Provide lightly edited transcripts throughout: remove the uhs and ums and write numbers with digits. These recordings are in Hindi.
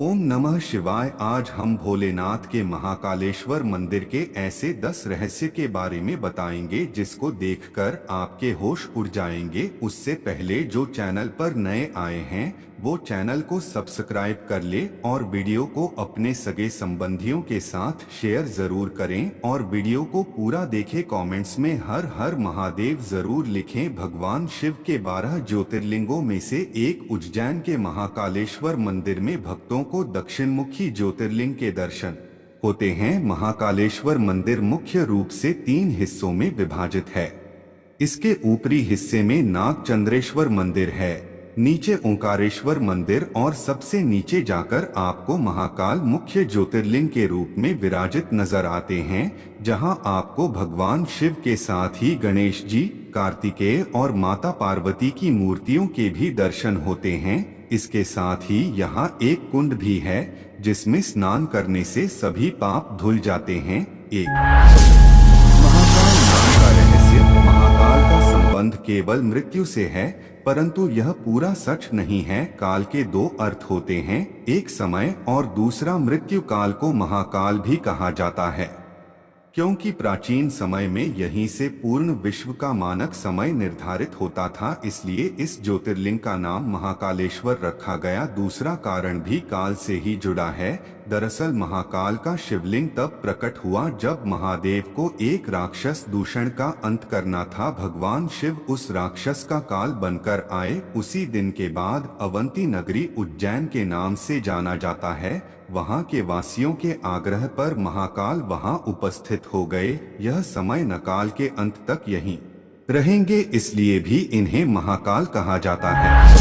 ओम नमः शिवाय। आज हम भोलेनाथ के महाकालेश्वर मंदिर के ऐसे 10 रहस्य के बारे में बताएंगे जिसको देखकर आपके होश उड़ जाएंगे। उससे पहले जो चैनल पर नए आए हैं वो चैनल को सब्सक्राइब कर ले और वीडियो को अपने सगे संबंधियों के साथ शेयर जरूर करें और वीडियो को पूरा देखें। कमेंट्स में हर हर महादेव जरूर लिखें। भगवान शिव के 12 ज्योतिर्लिंगों में से एक उज्जैन के महाकालेश्वर मंदिर में भक्तों को दक्षिणमुखी ज्योतिर्लिंग के दर्शन होते हैं। महाकालेश्वर मंदिर मुख्य रूप से 3 हिस्सों में विभाजित है। इसके ऊपरी हिस्से में नागचंद्रेश्वर मंदिर है, नीचे ओंकारेश्वर मंदिर और सबसे नीचे जाकर आपको महाकाल मुख्य ज्योतिर्लिंग के रूप में विराजित नजर आते हैं, जहां आपको भगवान शिव के साथ ही गणेश जी, कार्तिकेय और माता पार्वती की मूर्तियों के भी दर्शन होते हैं। इसके साथ ही यहाँ एक कुंड भी है जिसमें स्नान करने से सभी पाप धुल जाते हैं। एक महाकाल नाम का रहस्य। महाकाल का संबंध केवल मृत्यु से है, परंतु यह पूरा सच नहीं है। काल के 2 अर्थ होते हैं, एक समय और दूसरा मृत्यु। काल को महाकाल भी कहा जाता है क्योंकि प्राचीन समय में यहीं से पूर्ण विश्व का मानक समय निर्धारित होता था, इसलिए इस ज्योतिर्लिंग का नाम महाकालेश्वर रखा गया। दूसरा कारण भी काल से ही जुड़ा है। दरअसल महाकाल का शिवलिंग तब प्रकट हुआ जब महादेव को एक राक्षस दूषण का अंत करना था। भगवान शिव उस राक्षस का काल बनकर आए। उसी दिन के बाद अवंती नगरी उज्जैन के नाम से जाना जाता है। वहां के वासियों के आग्रह पर महाकाल वहां उपस्थित हो गए। यह समय नकाल के अंत तक यहीं रहेंगे, इसलिए भी इन्हें महाकाल कहा जाता है।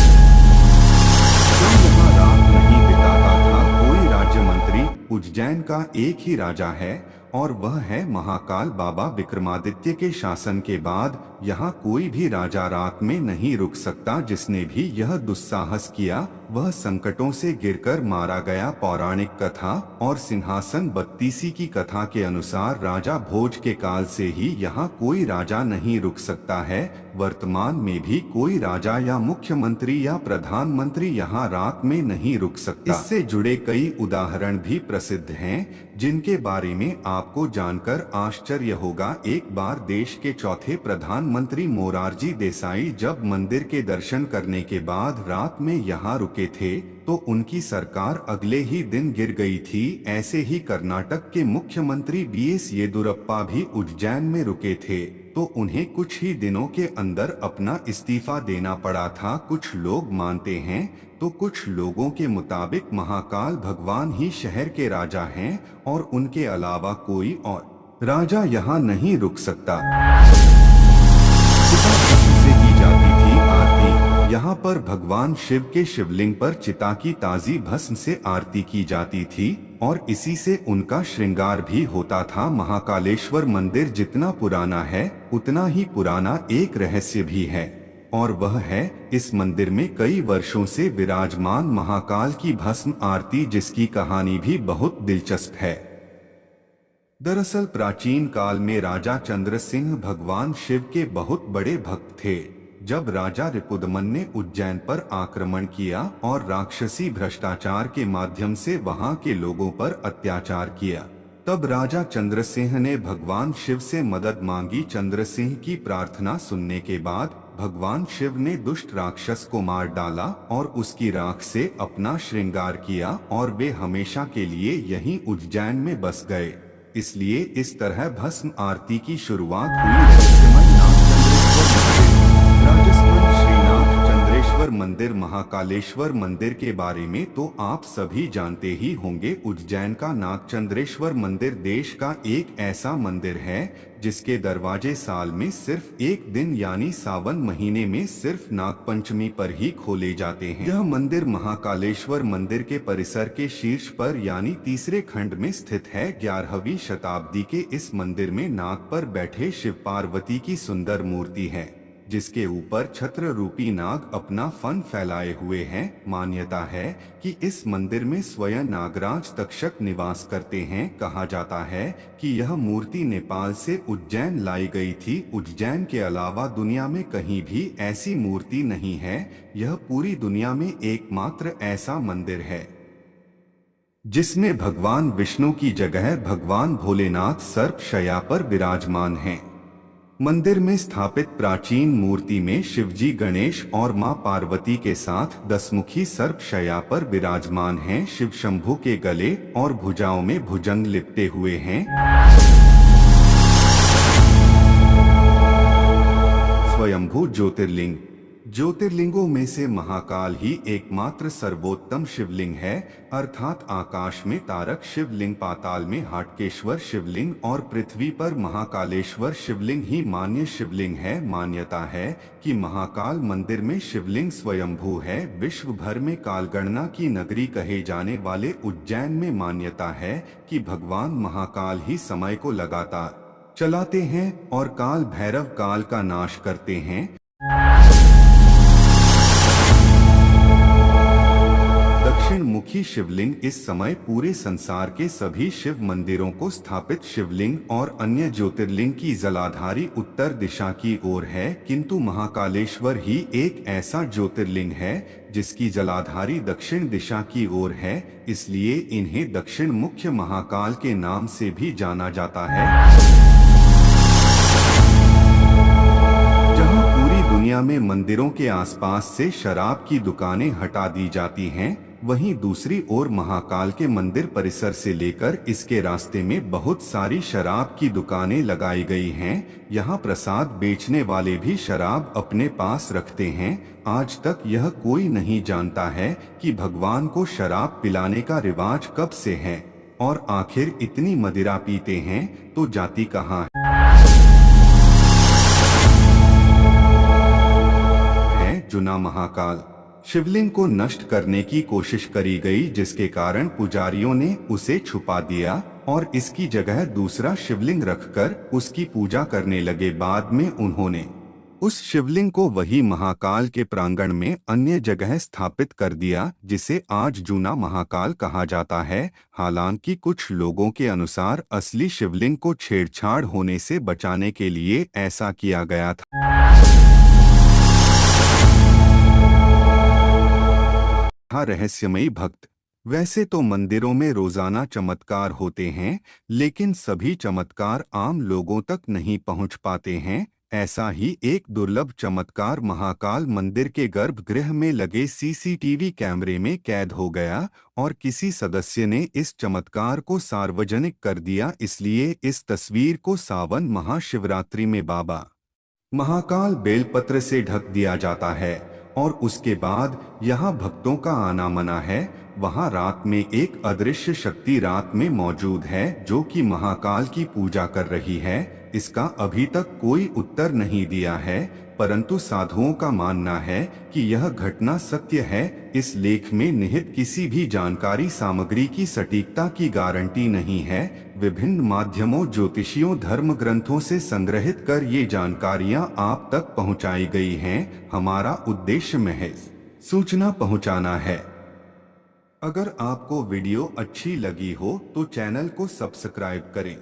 जब यहाँ रात नहीं बिताता था कोई राज्य मंत्री। उज्जैन का एक ही राजा है और वह है महाकाल बाबा। विक्रमादित्य के शासन के बाद यहाँ कोई भी राजा रात में नहीं रुक सकता। जिसने भी यह दुस्साहस किया वह संकटों से गिरकर मारा गया। पौराणिक कथा और सिंहासन बत्तीसी की कथा के अनुसार राजा भोज के काल से ही यहाँ कोई राजा नहीं रुक सकता है। वर्तमान में भी कोई राजा या मुख्यमंत्री या प्रधानमंत्री यहाँ रात में नहीं रुक सकता। इससे जुड़े कई उदाहरण भी प्रसिद्ध हैं जिनके बारे में आपको जानकर आश्चर्य होगा। एक बार देश के चौथे प्रधानमंत्री मोरारजी देसाई जब मंदिर के दर्शन करने के बाद रात में यहाँ रुके थे तो उनकी सरकार अगले ही दिन गिर गई थी। ऐसे ही कर्नाटक के मुख्यमंत्री बीएस येदियुरप्पा भी उज्जैन में रुके थे तो उन्हें कुछ ही दिनों के अंदर अपना इस्तीफा देना पड़ा था। कुछ लोग मानते हैं तो कुछ लोगों के मुताबिक महाकाल भगवान ही शहर के राजा हैं और उनके अलावा कोई और राजा यहाँ नहीं रुक सकता। चिता भस्म से की जाती थी आरती। यहाँ पर भगवान शिव के शिवलिंग पर चिता की ताजी भस्म से आरती की जाती थी और इसी से उनका श्रृंगार भी होता था। महाकालेश्वर मंदिर जितना पुराना है उतना ही पुराना एक रहस्य भी है और वह है इस मंदिर में कई वर्षों से विराजमान महाकाल की भस्म आरती, जिसकी कहानी भी बहुत दिलचस्प है। दरअसल प्राचीन काल में राजा चंद्रसिंह भगवान शिव के बहुत बड़े भक्त थे। जब राजा रिपुदमन ने उज्जैन पर आक्रमण किया और राक्षसी भ्रष्टाचार के माध्यम से वहां के लोगों पर अत्याचार किया, तब राजा चंद्रसिंह ने भगवान शिव से मदद मांगी। चंद्रसिंह की प्रार्थना सुनने के बाद भगवान शिव ने दुष्ट राक्षस को मार डाला और उसकी राख से अपना श्रृंगार किया और वे हमेशा के लिए यहीं उज्जैन में बस गए। इसलिए इस तरह भस्म आरती की शुरुआत हुई। राजस्थान श्रीनाथ चंद्रेश्वर मंदिर। महाकालेश्वर मंदिर के बारे में तो आप सभी जानते ही होंगे। उज्जैन का नागचंद्रेश्वर मंदिर देश का एक ऐसा मंदिर है जिसके दरवाजे साल में सिर्फ एक दिन यानी सावन महीने में सिर्फ नागपंचमी पर ही खोले जाते हैं। यह मंदिर महाकालेश्वर मंदिर के परिसर के शीर्ष पर यानी तीसरे खंड में स्थित है। 11वीं शताब्दी के इस मंदिर में नाग पर बैठे शिव पार्वती की सुंदर मूर्ति है जिसके ऊपर छत्र रूपी नाग अपना फन फैलाए हुए हैं। मान्यता है कि इस मंदिर में स्वयं नागराज तक्षक निवास करते हैं। कहा जाता है कि यह मूर्ति नेपाल से उज्जैन लाई गई थी। उज्जैन के अलावा दुनिया में कहीं भी ऐसी मूर्ति नहीं है। यह पूरी दुनिया में एकमात्र ऐसा मंदिर है। जिसमें भगवान विष्णु की जगह भगवान भोलेनाथ सर्प शैया पर विराजमान हैं। मंदिर में स्थापित प्राचीन मूर्ति में शिवजी गणेश और मां पार्वती के साथ 10 मुखी सर्प शैया पर विराजमान हैं। शिव शंभु के गले और भुजाओं में भुजंग लिपटे हुए हैं। स्वयंभू ज्योतिर्लिंग। ज्योतिर्लिंगों में से महाकाल ही एकमात्र सर्वोत्तम शिवलिंग है, अर्थात आकाश में तारक शिवलिंग, पाताल में हाटकेश्वर शिवलिंग और पृथ्वी पर महाकालेश्वर शिवलिंग ही मान्य शिवलिंग है। मान्यता है कि महाकाल मंदिर में शिवलिंग स्वयंभू है। विश्व भर में कालगणना की नगरी कहे जाने वाले उज्जैन में मान्यता है कि भगवान महाकाल ही समय को लगातार चलाते हैं और काल भैरव काल का नाश करते हैं। दक्षिण मुखी शिवलिंग इस समय पूरे संसार के सभी शिव मंदिरों को स्थापित शिवलिंग और अन्य ज्योतिर्लिंग की जलाधारी उत्तर दिशा की ओर है, किंतु महाकालेश्वर ही एक ऐसा ज्योतिर्लिंग है जिसकी जलाधारी दक्षिण दिशा की ओर है, इसलिए इन्हें दक्षिण मुख्य महाकाल के नाम से भी जाना जाता है। दुनिया में मंदिरों के आसपास से शराब की दुकानें हटा दी जाती हैं, वहीं दूसरी ओर महाकाल के मंदिर परिसर से लेकर इसके रास्ते में बहुत सारी शराब की दुकानें लगाई गई हैं। यहाँ प्रसाद बेचने वाले भी शराब अपने पास रखते हैं। आज तक यह कोई नहीं जानता है कि भगवान को शराब पिलाने का रिवाज कब से है और आखिर इतनी मदिरा पीते हैं तो जाती कहाँ है। जुना महाकाल शिवलिंग को नष्ट करने की कोशिश करी गई, जिसके कारण पुजारियों ने उसे छुपा दिया और इसकी जगह दूसरा शिवलिंग रखकर उसकी पूजा करने लगे। बाद में उन्होंने उस शिवलिंग को वही महाकाल के प्रांगण में अन्य जगह स्थापित कर दिया, जिसे आज जूना महाकाल कहा जाता है। हालांकि कुछ लोगों के अनुसार असली शिवलिंग को छेड़छाड़ होने से बचाने के लिए ऐसा किया गया था। रहस्यमयी भक्त। वैसे तो मंदिरों में रोजाना चमत्कार होते हैं, लेकिन सभी चमत्कार आम लोगों तक नहीं पहुंच पाते हैं। ऐसा ही एक दुर्लभ चमत्कार महाकाल मंदिर के गर्भगृह में लगे सीसीटीवी कैमरे में कैद हो गया और किसी सदस्य ने इस चमत्कार को सार्वजनिक कर दिया। इसलिए इस तस्वीर को सावन महाशिवरात्रि में बाबा महाकाल बेलपत्र से ढक दिया जाता है और उसके बाद यहाँ भक्तों का आना मना है। वहाँ रात में एक अदृश्य शक्ति रात में मौजूद है जो कि महाकाल की पूजा कर रही है। इसका अभी तक कोई उत्तर नहीं दिया है, परंतु साधुओं का मानना है कि यह घटना सत्य है। इस लेख में निहित किसी भी जानकारी सामग्री की सटीकता की गारंटी नहीं है। विभिन्न माध्यमों, ज्योतिषियों, धर्म ग्रंथों से संग्रहित कर ये जानकारियां आप तक पहुंचाई गई हैं। हमारा उद्देश्य महज सूचना पहुंचाना है। अगर आपको वीडियो अच्छी लगी हो तो चैनल को सब्सक्राइब करें।